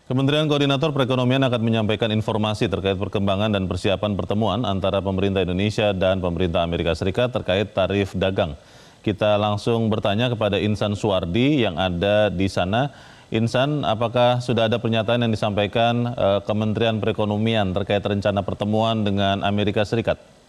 Kementerian Koordinator Perekonomian akan menyampaikan informasi terkait perkembangan dan persiapan pertemuan antara pemerintah Indonesia dan pemerintah Amerika Serikat terkait tarif dagang. Kita langsung bertanya kepada Insan Suwardi yang ada di sana. Insan, apakah sudah ada pernyataan yang disampaikan Kementerian Perekonomian terkait rencana pertemuan dengan Amerika Serikat?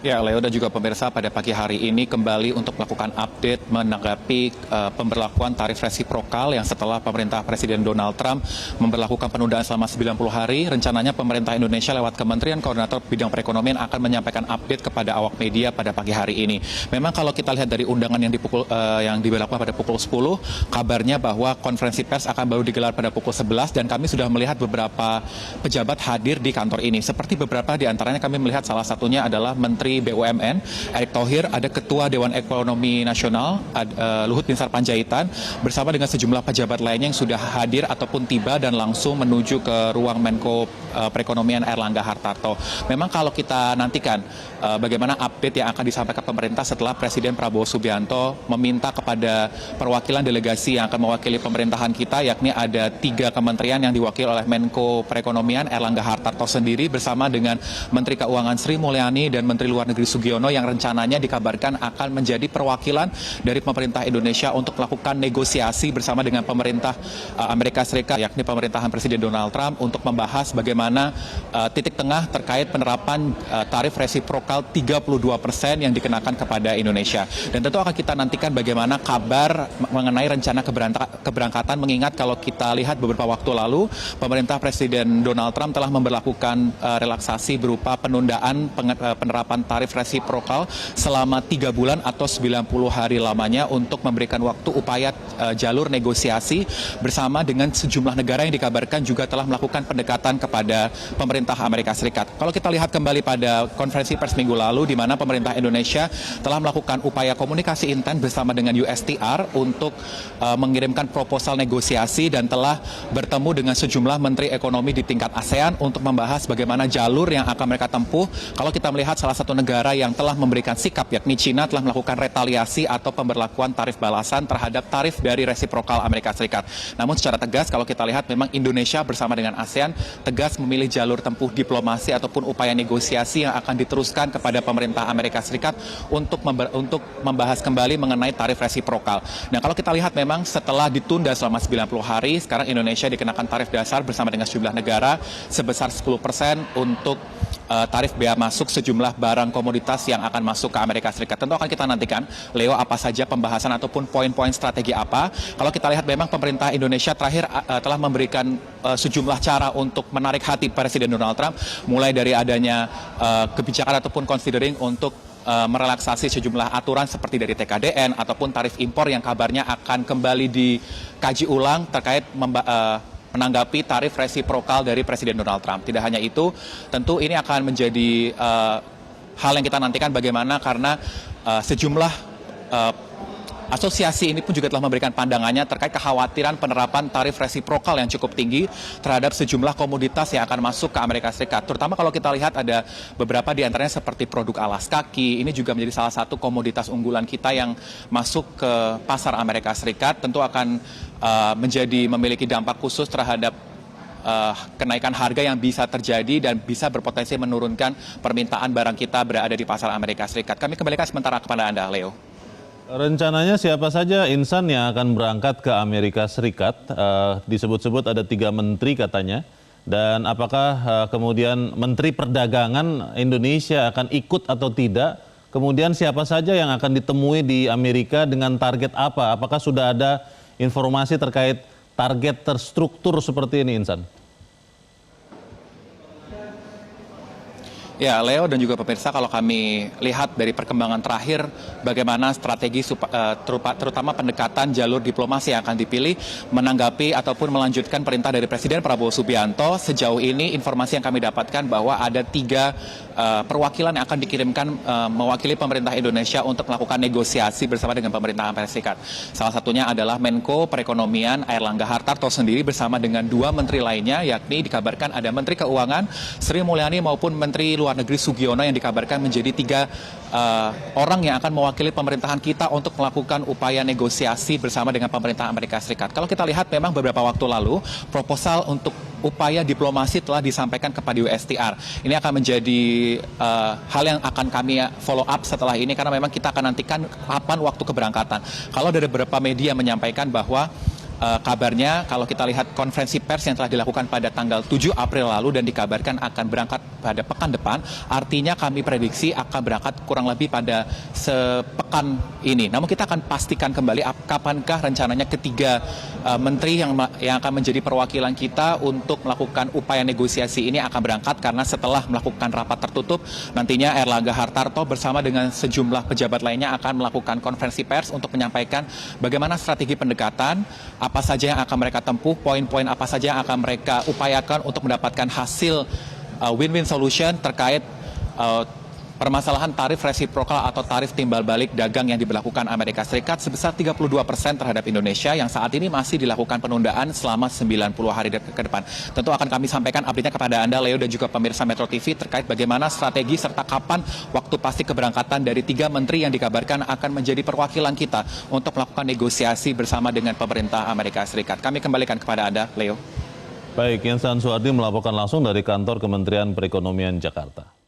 Ya, Leo dan juga pemirsa, pada pagi hari ini kembali untuk melakukan update menanggapi pemberlakuan tarif resiprokal yang setelah pemerintah Presiden Donald Trump memberlakukan penundaan selama 90 hari. Rencananya pemerintah Indonesia lewat Kementerian Koordinator Bidang Perekonomian akan menyampaikan update kepada awak media pada pagi hari ini. Memang kalau kita lihat dari undangan yang diberlakukan pada pukul 10, kabarnya bahwa konferensi pers akan baru digelar pada pukul 11 dan kami sudah melihat beberapa pejabat hadir di kantor ini. Seperti beberapa di antaranya kami melihat salah satunya adalah Menteri BUMN Erick Thohir, ada Ketua Dewan Ekonomi Nasional Luhut Binsar Panjaitan bersama dengan sejumlah pejabat lainnya yang sudah hadir ataupun tiba dan langsung menuju ke ruang Menko Perekonomian Airlangga Hartarto. Memang kalau kita nantikan bagaimana update yang akan disampaikan pemerintah setelah Presiden Prabowo Subianto meminta kepada perwakilan delegasi yang akan mewakili pemerintahan kita, yakni ada 3 kementerian yang diwakili oleh Menko Perekonomian Airlangga Hartarto sendiri bersama dengan Menteri Keuangan Sri Mulyani dan Menteri Luar Negeri Sugiono yang rencananya dikabarkan akan menjadi perwakilan dari pemerintah Indonesia untuk melakukan negosiasi bersama dengan pemerintah Amerika Serikat, yakni pemerintahan Presiden Donald Trump, untuk membahas bagaimana titik tengah terkait penerapan tarif resiprokal 32% yang dikenakan kepada Indonesia. Dan tentu akan kita nantikan bagaimana kabar mengenai rencana keberangkatan, mengingat kalau kita lihat beberapa waktu lalu pemerintah Presiden Donald Trump telah memberlakukan relaksasi berupa penundaan penerapan tarif resiprokal selama 3 bulan atau 90 hari lamanya untuk memberikan waktu upaya jalur negosiasi bersama dengan sejumlah negara yang dikabarkan juga telah melakukan pendekatan kepada pemerintah Amerika Serikat. Kalau kita lihat kembali pada konferensi pers minggu lalu di mana pemerintah Indonesia telah melakukan upaya komunikasi intens bersama dengan USTR untuk mengirimkan proposal negosiasi dan telah bertemu dengan sejumlah menteri ekonomi di tingkat ASEAN untuk membahas bagaimana jalur yang akan mereka tempuh. Kalau kita melihat salah satu negara yang telah memberikan sikap, yakni Cina, telah melakukan retaliasi atau pemberlakuan tarif balasan terhadap tarif dari resiprokal Amerika Serikat. Namun secara tegas kalau kita lihat memang Indonesia bersama dengan ASEAN tegas memilih jalur tempuh diplomasi ataupun upaya negosiasi yang akan diteruskan kepada pemerintah Amerika Serikat untuk membahas kembali mengenai tarif resiprokal. Nah, kalau kita lihat memang setelah ditunda selama 90 hari, sekarang Indonesia dikenakan tarif dasar bersama dengan sejumlah negara sebesar 10% untuk tarif bea masuk sejumlah barang komoditas yang akan masuk ke Amerika Serikat. Tentu akan kita nantikan, Leo, apa saja pembahasan ataupun poin-poin strategi apa. Kalau kita lihat memang pemerintah Indonesia terakhir telah memberikan sejumlah cara untuk menarik hati Presiden Donald Trump, mulai dari adanya kebijakan ataupun considering untuk merelaksasi sejumlah aturan seperti dari TKDN ataupun tarif impor yang kabarnya akan kembali dikaji ulang terkait menanggapi tarif resiprokal dari Presiden Donald Trump. Tidak hanya itu, tentu ini akan menjadi hal yang kita nantikan bagaimana karena sejumlah asosiasi ini pun juga telah memberikan pandangannya terkait kekhawatiran penerapan tarif resiprokal yang cukup tinggi terhadap sejumlah komoditas yang akan masuk ke Amerika Serikat. Terutama kalau kita lihat ada beberapa di antaranya seperti produk alas kaki, ini juga menjadi salah satu komoditas unggulan kita yang masuk ke pasar Amerika Serikat. Tentu akan memiliki dampak khusus terhadap kenaikan harga yang bisa terjadi dan bisa berpotensi menurunkan permintaan barang kita berada di pasar Amerika Serikat. Kami kembalikan sementara kepada Anda, Leo. Rencananya siapa saja insan yang akan berangkat ke Amerika Serikat? Disebut-sebut ada 3 menteri katanya. Dan apakah kemudian Menteri Perdagangan Indonesia akan ikut atau tidak? Kemudian siapa saja yang akan ditemui di Amerika dengan target apa? Apakah sudah ada informasi terkait target terstruktur seperti ini, Insan? Ya, Leo dan juga pemirsa, kalau kami lihat dari perkembangan terakhir bagaimana strategi terutama pendekatan jalur diplomasi yang akan dipilih menanggapi ataupun melanjutkan perintah dari Presiden Prabowo Subianto, sejauh ini informasi yang kami dapatkan bahwa ada 3 perwakilan yang akan dikirimkan mewakili pemerintah Indonesia untuk melakukan negosiasi bersama dengan pemerintah Amerika Serikat. Salah satunya adalah Menko Perekonomian Airlangga Hartarto sendiri bersama dengan 2 menteri lainnya, yakni dikabarkan ada Menteri Keuangan Sri Mulyani maupun Menteri Luar Luar Negeri Sugiono yang dikabarkan menjadi tiga orang yang akan mewakili pemerintahan kita untuk melakukan upaya negosiasi bersama dengan pemerintah Amerika Serikat. Kalau kita lihat memang beberapa waktu lalu proposal untuk upaya diplomasi telah disampaikan kepada USTR. Ini akan menjadi hal yang akan kami follow up setelah ini karena memang kita akan nantikan kapan waktu keberangkatan. Kalau dari beberapa media menyampaikan bahwa kabarnya kalau kita lihat konferensi pers yang telah dilakukan pada tanggal 7 April lalu dan dikabarkan akan berangkat pada pekan depan, artinya kami prediksi akan berangkat kurang lebih pada sepekan ini. Namun kita akan pastikan kembali kapankah rencananya ketiga menteri yang akan menjadi perwakilan kita untuk melakukan upaya negosiasi ini akan berangkat, karena setelah melakukan rapat tertutup nantinya Erlangga Hartarto bersama dengan sejumlah pejabat lainnya akan melakukan konferensi pers untuk menyampaikan bagaimana strategi pendekatan, apa saja yang akan mereka tempuh, poin-poin apa saja yang akan mereka upayakan untuk mendapatkan hasil win-win solution terkait permasalahan tarif resiprokal atau tarif timbal balik dagang yang diberlakukan Amerika Serikat sebesar 32% terhadap Indonesia yang saat ini masih dilakukan penundaan selama 90 hari ke depan. Tentu akan kami sampaikan update-nya kepada Anda, Leo, dan juga pemirsa Metro TV terkait bagaimana strategi serta kapan waktu pasti keberangkatan dari tiga menteri yang dikabarkan akan menjadi perwakilan kita untuk melakukan negosiasi bersama dengan pemerintah Amerika Serikat. Kami kembalikan kepada Anda, Leo. Baik, Yansan Suardi melaporkan langsung dari kantor Kementerian Perekonomian Jakarta.